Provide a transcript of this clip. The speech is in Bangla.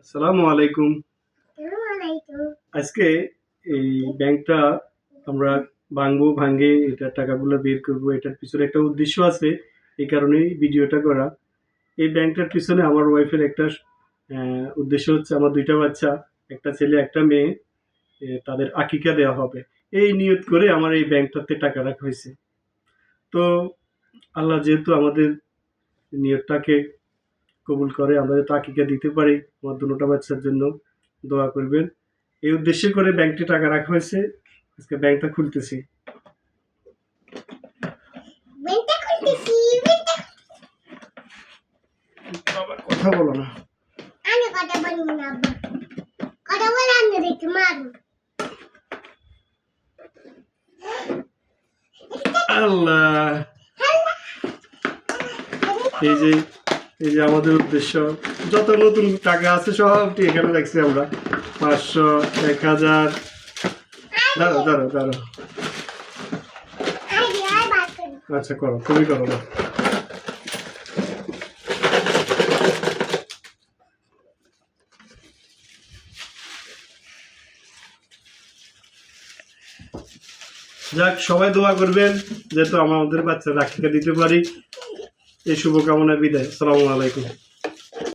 আসসালামু আলাইকুম। আজকে এই ব্যাংকটা আমরা ভাঙে এটার টাকাগুলো বের করব। এটার পিছনে একটা উদ্দেশ্য আছে। এই কারণেই ভিডিওটা করা। এই ব্যাংকটার পিছনে আমার ওয়াইফের একটা উদ্দেশ্য হচ্ছে আমার ২ টা বাচ্চা, একটা ছেলে একটা মেয়ে, তাদের আকিকা দেওয়া হবে। এই নিয়ত করে আমার এই ব্যাংকটাতে টাকা রাখা হয়েছে। তো আল্লাহ যেহেতু আমাদের নিয়তটাকে কবুল করে, আমরা যাতে আকিকা দিতে পারি আমার ২টা বাচ্চার জন্য দোয়া করবেন। এই উদ্দেশ্য করে ব্যাংকে টাকা রাখা হয়েছে। আজকে ব্যাংকটা খুলতেছি। বাবা কথা বলো না। আল্লাহ, এই যে আমাদের উদ্দেশ্য, যত নতুন টাকা আছে সবটি এখানে রাখছি আমরা। ৫০০, ১০০০। দাঁড়ো দাঁড়ো দাঁড়ো। আচ্ছা করো, তুমি করো না। যাক, সবাই দোয়া করবেন যেহেতু আমাদের বাচ্চা আকিকা দিতে পারি। এই শুভকামনা, বিদায়। আসসালামু আলাইকুম।